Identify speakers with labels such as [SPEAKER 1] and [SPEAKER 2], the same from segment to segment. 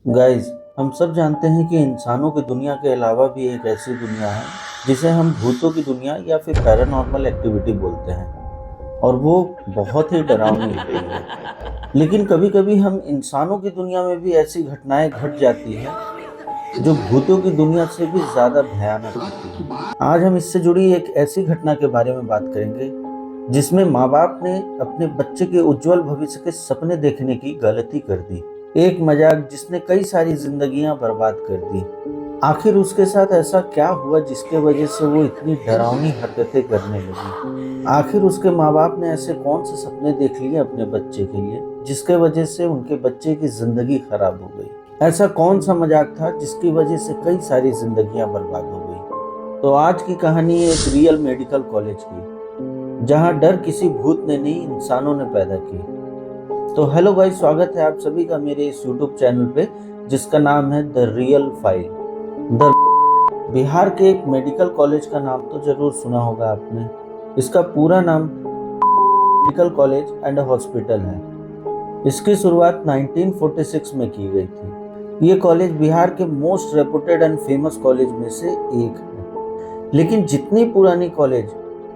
[SPEAKER 1] Guys, हम सब जानते हैं कि इंसानों की दुनिया के अलावा भी एक ऐसी दुनिया है जिसे हम भूतों की दुनिया या फिर पैरानॉर्मल एक्टिविटी बोलते हैं। और वो बहुत ही डरावनी होती है। लेकिन कभी-कभी हम इंसानों की दुनिया में भी ऐसी घटनाएं घट जाती हैं जो भूतों की दुनिया से भी ज़्यादा भयानक होती हैं। आज हम इससे जुड़ी एक ऐसी घटना के बारे में बात करेंगे जिसमें माँ-बाप ने अपने बच्चे के उज्जवल भविष्य के सपने देखने की गलती कर दी। एक मजाक जिसने कई सारी जिंदगियां बर्बाद कर दी। आखिर उसके साथ ऐसा क्या हुआ जिसके वजह से वो इतनी डरावनी हरकतें करने लगी? आखिर उसके माँ बाप ने ऐसे कौन से सपने देख लिए अपने बच्चे के लिए जिसके वजह से उनके बच्चे की जिंदगी खराब हो गई? ऐसा कौन सा मजाक था जिसकी वजह से कई सारी जिंदगियां बर्बाद हो गई? तो आज की कहानी एक रियल मेडिकल कॉलेज की, जहां डर किसी भूत ने नहीं, इंसानों ने पैदा की। तो हेलो गाइस, स्वागत है आप सभी का मेरे इस यूट्यूब चैनल पे जिसका नाम है the real file. The Bihar के एक मेडिकल कॉलेज का नाम तो जरूर सुना होगा आपने। इसका पूरा नाम मेडिकल कॉलेज एंड हॉस्पिटल है। इसकी शुरुआत 1946 में की गई थी। ये कॉलेज बिहार के most reputed and famous college में से एक है। लेकिन जितनी पुरानी कॉलेज,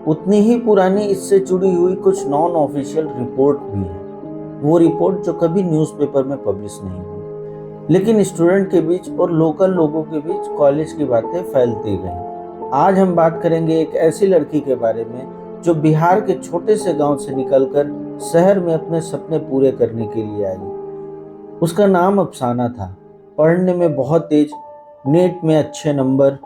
[SPEAKER 1] उतनी ही पुरानी इससे जुड़ी हुई कुछ नॉन ऑफिशियल रिपोर्ट भी है। वो रिपोर्ट जो कभी न्यूज़पेपर में पब्लिश नहीं हुई, लेकिन स्टूडेंट के बीच और लोकल लोगों के बीच कॉलेज की बातें फैलती गईं। आज हम बात करेंगे एक ऐसी लड़की के बारे में जो बिहार के छोटे से गांव से निकलकर शहर में अपने सपने पूरे करने के लिए आई। उसका नाम अफसाना था। पढ़ने में बहुत तेज, नेट में अच्छे नंबर,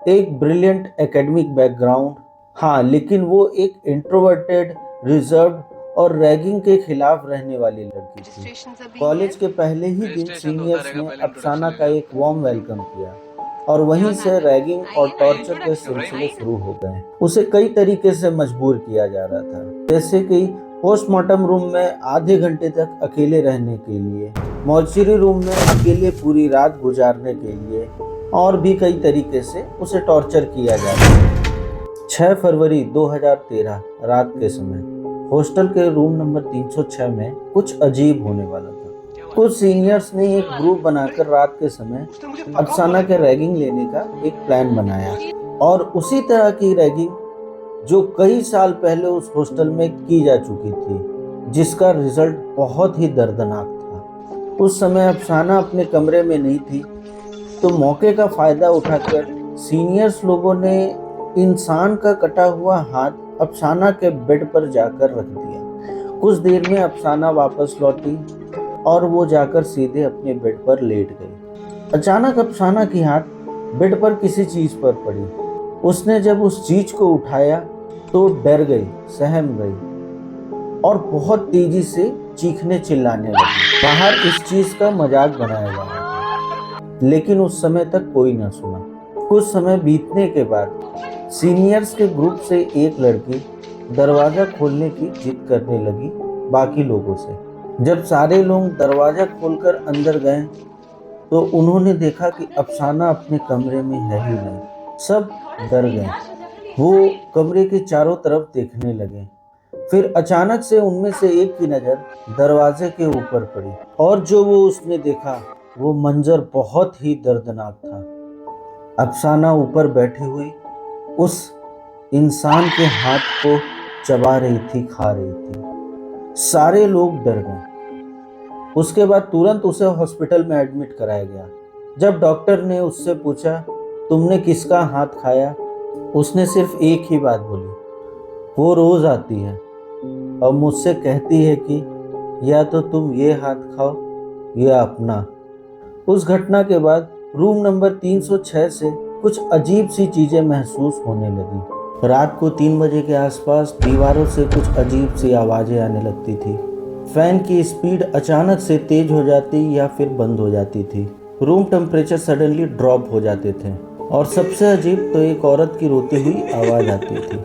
[SPEAKER 1] एक ब्रिलियंट एकेडमिक बैकग्राउंड। हाँ, लेकिन वो एक इंट्रोवर्टेड, रिजर्व्ड और रैगिंग के खिलाफ रहने वाली लड़की थी। कॉलेज के पहले ही दिन सीनियर्स ने अफसाना का एक वार्म वेलकम किया और वहीं से रैगिंग और टॉर्चर के सिलसिले शुरू हो गए। उसे कई तरीके से मजबूर किया जा रहा था, जैसे कि पोस्टमार्टम रूम में आधे घंटे तक अकेले रहने के लिए, मॉर्चरी रूम में अकेले पूरी रात गुजारने के लिए, और भी कई तरीके से उसे टॉर्चर किया जा रहा था। 6 फरवरी 2013 रात के समय हॉस्टल के रूम नंबर 306 में कुछ अजीब होने वाला था। कुछ सीनियर्स ने एक ग्रुप बनाकर रात के समय अफसाना के रैगिंग लेने का एक प्लान बनाया, और उसी तरह की रैगिंग जो कई साल पहले उस हॉस्टल में की जा चुकी थी, जिसका रिजल्ट बहुत ही दर्दनाक था। उस समय अफसाना अपने कमरे में नहीं थी, तो मौके का फायदा उठाकर सीनियर्स लोगों ने इंसान का कटा हुआ हाथ अफसाना के बेड पर जाकर रख दिया। कुछ देर में अफसाना वापस लौटी और वो जाकर सीधे अपने बेड पर लेट गई। अचानक अफसाना की हाथ बेड पर किसी चीज पर पड़ी। उसने जब उस चीज को उठाया तो डर गई, सहम गई और बहुत तेजी से चीखने चिल्लाने लगी। बाहर इस चीज का मजाक बनाया जा रहा था, लेकिन उस समय तक कोई न सुना। कुछ समय बीतने के बाद सीनियर्स के ग्रुप से एक लड़की दरवाजा खोलने की जिद करने लगी बाकी लोगों से। जब सारे लोग दरवाजा खोलकर अंदर गए तो उन्होंने देखा कि अफसाना अपने कमरे में है ही नहीं। सब डर गए। वो कमरे के चारों तरफ देखने लगे। फिर अचानक से उनमें से एक की नज़र दरवाजे के ऊपर पड़ी, और जो वो उसने देखा वो मंजर बहुत ही दर्दनाक था। अफसाना ऊपर बैठी हुई उस इंसान के हाथ को चबा रही थी, खा रही थी। सारे लोग डर गए। उसके बाद तुरंत उसे हॉस्पिटल में एडमिट कराया गया। जब डॉक्टर ने उससे पूछा, तुमने किसका हाथ खाया, उसने सिर्फ एक ही बात बोली, वो रोज आती है और मुझसे कहती है कि या तो तुम ये हाथ खाओ या अपना। उस घटना के बाद रूम नंबर 306 से कुछ अजीब सी चीजें महसूस होने लगी। रात को 3 बजे के आसपास दीवारों से कुछ अजीब सी आवाजें आने लगती थी। फैन की स्पीड अचानक से तेज हो जाती या फिर बंद हो जाती थी। रूम टेम्परेचर सडनली ड्रॉप हो जाते थे, और सबसे अजीब तो एक औरत की रोती हुई आवाज आती थी।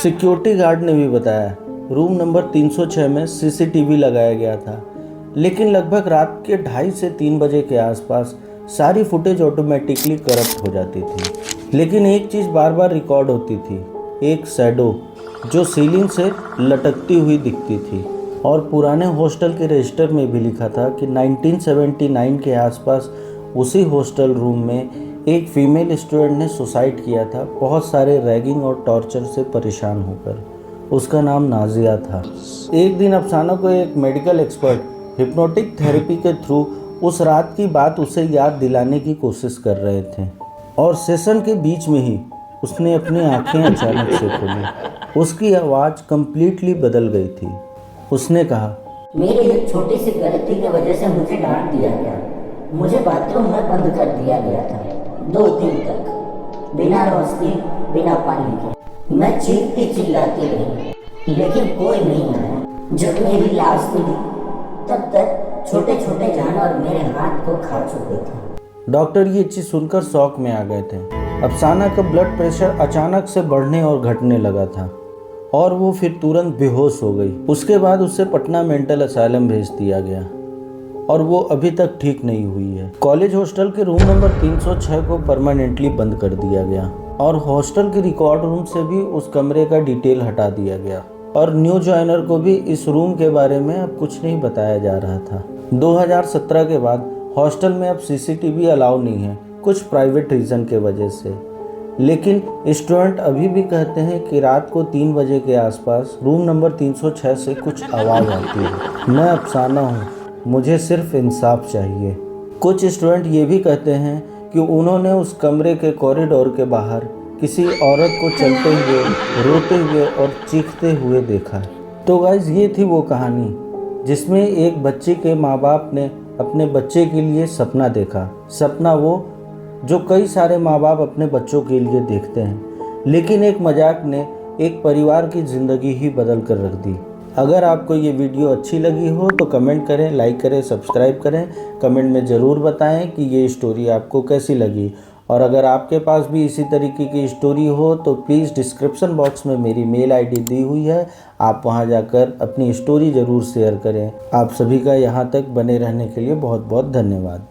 [SPEAKER 1] सिक्योरिटी गार्ड ने भी बताया रूम नंबर 306 में सीसीटीवी लगाया गया था, लेकिन लगभग रात के 2:30 से 3 बजे के आसपास सारी फुटेज ऑटोमेटिकली करप्ट हो जाती थी। लेकिन एक चीज़ बार बार रिकॉर्ड होती थी, एक शैडो जो सीलिंग से लटकती हुई दिखती थी। और पुराने हॉस्टल के रजिस्टर में भी लिखा था कि 1979 के आसपास उसी हॉस्टल रूम में एक फीमेल स्टूडेंट ने सुसाइड किया था, बहुत सारे रैगिंग और टॉर्चर से परेशान होकर। उसका नाम नाजिया था। एक दिन अफसाना को एक मेडिकल एक्सपर्ट हिप्नोटिक थेरेपी के थ्रू उस रात की बात उसे याद दिलाने की कोशिश कर रहे थे, और सेशन के बीच में ही उसने अपनी आंखें अचानक से खोली। उसकी आवाज़ कंप्लीटली बदल गई थी। उसने कहा,
[SPEAKER 2] मेरी एक छोटी सी गलती की वजह से मुझे डांट दिया गया। मुझे बाथरूम में बंद कर दिया गया था 2 दिन तक, बिना रोशनी, बिना पानी के। मैं चीखती चिल्लाती रही, लेकिन कोई नहीं आया। जब मेरी लाश मिली तब तक छोटे छोटे जानवर मेरे हाथ को खा चुके थे।
[SPEAKER 1] डॉक्टर ये चीज़ सुनकर शॉक में आ गए थे। अफसाना का ब्लड प्रेशर अचानक से बढ़ने और घटने लगा था और वो फिर तुरंत बेहोश हो गई। उसके बाद उसे पटना मेंटल असाइलम भेज दिया गया और वो अभी तक ठीक नहीं हुई है। कॉलेज हॉस्टल के रूम नंबर 306 को परमानेंटली बंद कर दिया गया और हॉस्टल के रिकॉर्ड रूम से भी उस कमरे का डिटेल हटा दिया गया, और न्यू जॉइनर को भी इस रूम के बारे में अब कुछ नहीं बताया जा रहा था। 2017 के बाद हॉस्टल में अब सीसीटीवी अलाउ नहीं है, कुछ प्राइवेट रीज़न के वजह से। लेकिन स्टूडेंट अभी भी कहते हैं कि रात को 3 बजे के आसपास रूम नंबर 306 से कुछ आवाज़ आती है। मैं अफसाना हूँ, मुझे सिर्फ इंसाफ चाहिए। कुछ स्टूडेंट ये भी कहते हैं कि उन्होंने उस कमरे के कॉरिडोर के बाहर किसी औरत को चलते हुए, रोते हुए और चीखते हुए देखा। तो गाइस, ये थी वो कहानी जिसमें एक बच्चे के माँ बाप ने अपने बच्चे के लिए सपना देखा। सपना वो जो कई सारे माँ बाप अपने बच्चों के लिए देखते हैं, लेकिन एक मजाक ने एक परिवार की ज़िंदगी ही बदल कर रख दी। अगर आपको ये वीडियो अच्छी लगी हो तो कमेंट करें, लाइक करें, सब्सक्राइब करें। कमेंट में ज़रूर बताएं कि ये स्टोरी आपको कैसी लगी, और अगर आपके पास भी इसी तरीके की स्टोरी हो तो प्लीज़ डिस्क्रिप्शन बॉक्स में मेरी मेल आईडी दी हुई है, आप वहां जाकर अपनी स्टोरी ज़रूर शेयर करें। आप सभी का यहाँ तक बने रहने के लिए बहुत बहुत धन्यवाद।